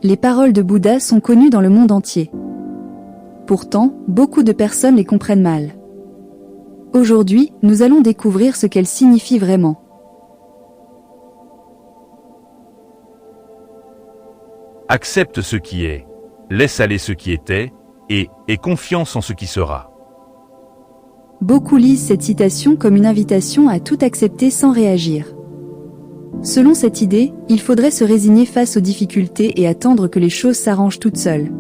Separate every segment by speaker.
Speaker 1: les paroles de Bouddha sont connues dans le monde entier. Pourtant, beaucoup de personnes les comprennent mal. Aujourd'hui, nous allons découvrir ce qu'elles signifient vraiment.
Speaker 2: Accepte ce qui est, laisse aller ce qui était, et aie confiance en ce qui sera.
Speaker 1: Beaucoup lisent cette citation comme une invitation à tout accepter sans réagir. Selon cette idée, il faudrait se résigner face aux difficultés et attendre que les choses s'arrangent toutes seules.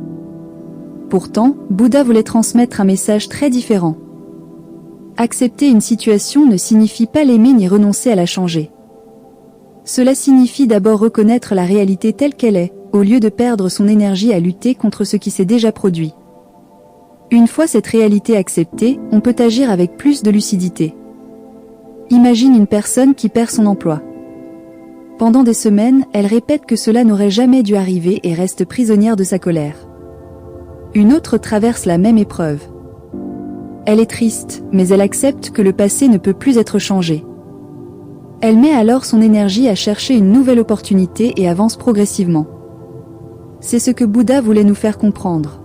Speaker 1: Pourtant, Bouddha voulait transmettre un message très différent. Accepter une situation ne signifie pas l'aimer ni renoncer à la changer. Cela signifie d'abord reconnaître la réalité telle qu'elle est, au lieu de perdre son énergie à lutter contre ce qui s'est déjà produit. Une fois cette réalité acceptée, on peut agir avec plus de lucidité. Imagine une personne qui perd son emploi. Pendant des semaines, elle répète que cela n'aurait jamais dû arriver et reste prisonnière de sa colère. Une autre traverse la même épreuve. Elle est triste, mais elle accepte que le passé ne peut plus être changé. Elle met alors son énergie à chercher une nouvelle opportunité et avance progressivement. C'est ce que Bouddha voulait nous faire comprendre.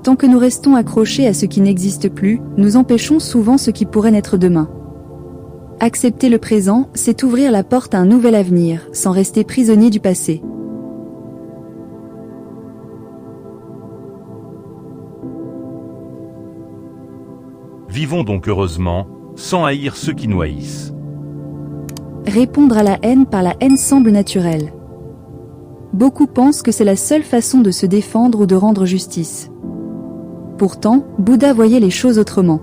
Speaker 1: Tant que nous restons accrochés à ce qui n'existe plus, nous empêchons souvent ce qui pourrait naître demain. Accepter le présent, c'est ouvrir la porte à un nouvel avenir, sans rester prisonnier du passé.
Speaker 2: Vivons donc heureusement, sans haïr ceux qui nous haïssent.
Speaker 1: Répondre à la haine par la haine semble naturel. Beaucoup pensent que c'est la seule façon de se défendre ou de rendre justice. Pourtant, Bouddha voyait les choses autrement.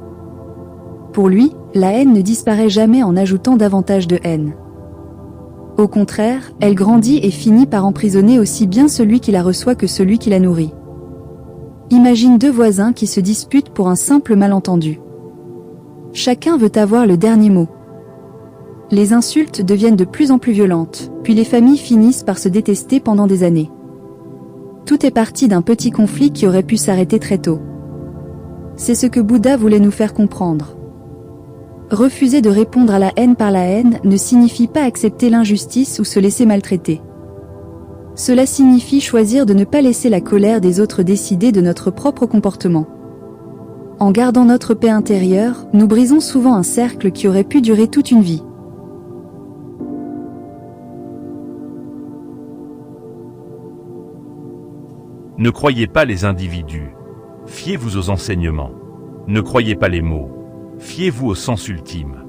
Speaker 1: Pour lui, la haine ne disparaît jamais en ajoutant davantage de haine. Au contraire, elle grandit et finit par emprisonner aussi bien celui qui la reçoit que celui qui la nourrit. Imagine deux voisins qui se disputent pour un simple malentendu. Chacun veut avoir le dernier mot. Les insultes deviennent de plus en plus violentes, puis les familles finissent par se détester pendant des années. Tout est parti d'un petit conflit qui aurait pu s'arrêter très tôt. C'est ce que Bouddha voulait nous faire comprendre. Refuser de répondre à la haine par la haine ne signifie pas accepter l'injustice ou se laisser maltraiter. Cela signifie choisir de ne pas laisser la colère des autres décider de notre propre comportement. En gardant notre paix intérieure, nous brisons souvent un cercle qui aurait pu durer toute une vie.
Speaker 2: Ne croyez pas les individus. Fiez-vous aux enseignements. Ne croyez pas les mots. Fiez-vous au sens ultime.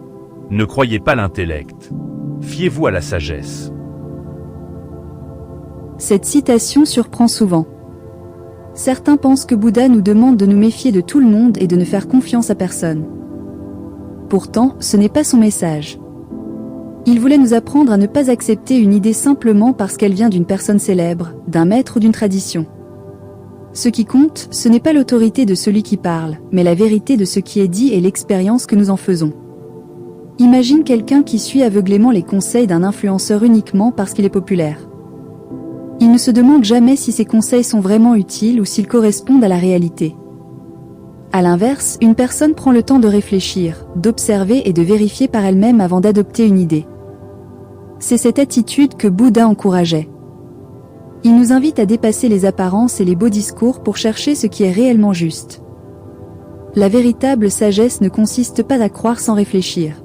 Speaker 2: Ne croyez pas l'intellect. Fiez-vous à la sagesse.
Speaker 1: Cette citation surprend souvent. Certains pensent que Bouddha nous demande de nous méfier de tout le monde et de ne faire confiance à personne. Pourtant, ce n'est pas son message. Il voulait nous apprendre à ne pas accepter une idée simplement parce qu'elle vient d'une personne célèbre, d'un maître ou d'une tradition. Ce qui compte, ce n'est pas l'autorité de celui qui parle, mais la vérité de ce qui est dit et l'expérience que nous en faisons. Imagine quelqu'un qui suit aveuglément les conseils d'un influenceur uniquement parce qu'il est populaire. Il ne se demande jamais si ses conseils sont vraiment utiles ou s'ils correspondent à la réalité. À l'inverse, une personne prend le temps de réfléchir, d'observer et de vérifier par elle-même avant d'adopter une idée. C'est cette attitude que Bouddha encourageait. Il nous invite à dépasser les apparences et les beaux discours pour chercher ce qui est réellement juste. La véritable sagesse ne consiste pas à croire sans réfléchir.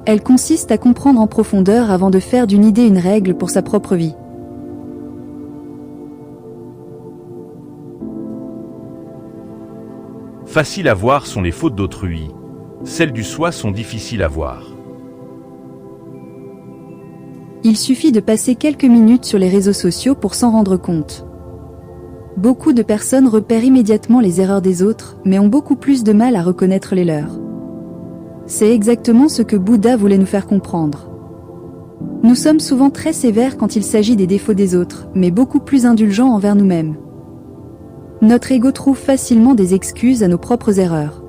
Speaker 1: Elle consiste à comprendre en profondeur avant de faire d'une idée une règle pour sa propre vie.
Speaker 2: Faciles à voir sont les fautes d'autrui. Celles du soi sont difficiles à voir.
Speaker 1: Il suffit de passer quelques minutes sur les réseaux sociaux pour s'en rendre compte. Beaucoup de personnes repèrent immédiatement les erreurs des autres, mais ont beaucoup plus de mal à reconnaître les leurs. C'est exactement ce que Bouddha voulait nous faire comprendre. Nous sommes souvent très sévères quand il s'agit des défauts des autres, mais beaucoup plus indulgents envers nous-mêmes. Notre ego trouve facilement des excuses à nos propres erreurs.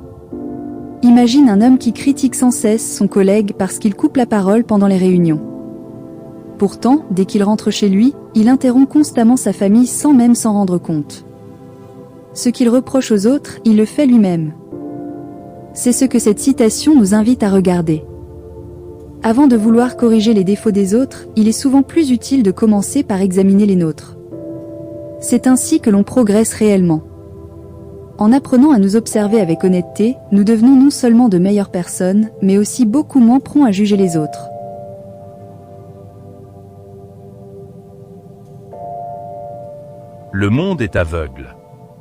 Speaker 1: Imagine un homme qui critique sans cesse son collègue parce qu'il coupe la parole pendant les réunions. Pourtant, dès qu'il rentre chez lui, il interrompt constamment sa famille sans même s'en rendre compte. Ce qu'il reproche aux autres, il le fait lui-même. C'est ce que cette citation nous invite à regarder. Avant de vouloir corriger les défauts des autres, il est souvent plus utile de commencer par examiner les nôtres. C'est ainsi que l'on progresse réellement. En apprenant à nous observer avec honnêteté, nous devenons non seulement de meilleures personnes, mais aussi beaucoup moins prompts à juger les autres.
Speaker 2: Le monde est aveugle.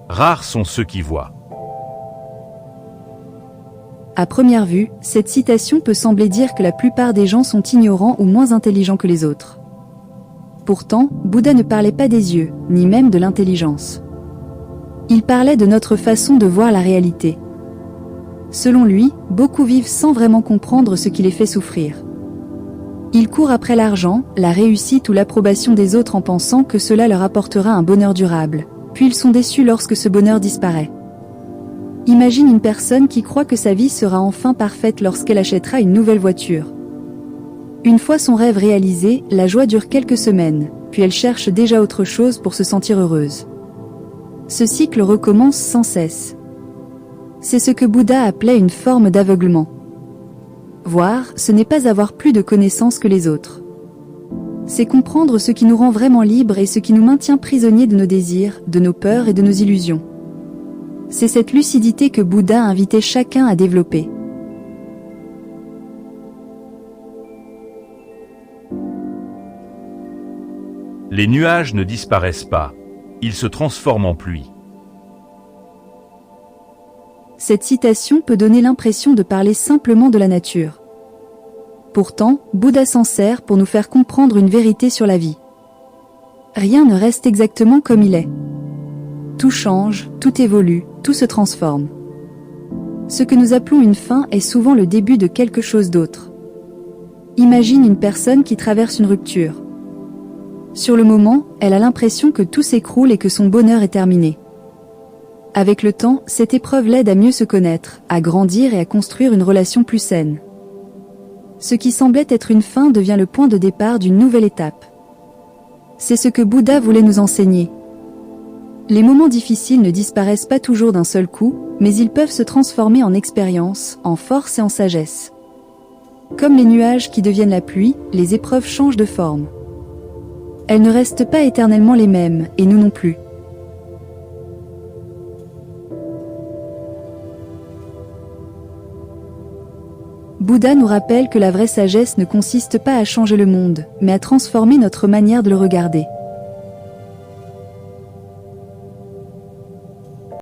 Speaker 2: Rares sont ceux qui voient.
Speaker 1: À première vue, cette citation peut sembler dire que la plupart des gens sont ignorants ou moins intelligents que les autres. Pourtant, Bouddha ne parlait pas des yeux, ni même de l'intelligence. Il parlait de notre façon de voir la réalité. Selon lui, beaucoup vivent sans vraiment comprendre ce qui les fait souffrir. Ils courent après l'argent, la réussite ou l'approbation des autres en pensant que cela leur apportera un bonheur durable, puis ils sont déçus lorsque ce bonheur disparaît. Imagine une personne qui croit que sa vie sera enfin parfaite lorsqu'elle achètera une nouvelle voiture. Une fois son rêve réalisé, la joie dure quelques semaines, puis elle cherche déjà autre chose pour se sentir heureuse. Ce cycle recommence sans cesse. C'est ce que Bouddha appelait une forme d'aveuglement. Voir, ce n'est pas avoir plus de connaissances que les autres. C'est comprendre ce qui nous rend vraiment libres et ce qui nous maintient prisonniers de nos désirs, de nos peurs et de nos illusions. C'est cette lucidité que Bouddha invitait chacun à développer.
Speaker 2: Les nuages ne disparaissent pas, ils se transforment en pluie.
Speaker 1: Cette citation peut donner l'impression de parler simplement de la nature. Pourtant, Bouddha s'en sert pour nous faire comprendre une vérité sur la vie. Rien ne reste exactement comme il est. Tout change, tout évolue, tout se transforme. Ce que nous appelons une fin est souvent le début de quelque chose d'autre. Imagine une personne qui traverse une rupture. Sur le moment, elle a l'impression que tout s'écroule et que son bonheur est terminé. Avec le temps, cette épreuve l'aide à mieux se connaître, à grandir et à construire une relation plus saine. Ce qui semblait être une fin devient le point de départ d'une nouvelle étape. C'est ce que Bouddha voulait nous enseigner. Les moments difficiles ne disparaissent pas toujours d'un seul coup, mais ils peuvent se transformer en expérience, en force et en sagesse. Comme les nuages qui deviennent la pluie, les épreuves changent de forme. Elles ne restent pas éternellement les mêmes, et nous non plus. Bouddha nous rappelle que la vraie sagesse ne consiste pas à changer le monde, mais à transformer notre manière de le regarder.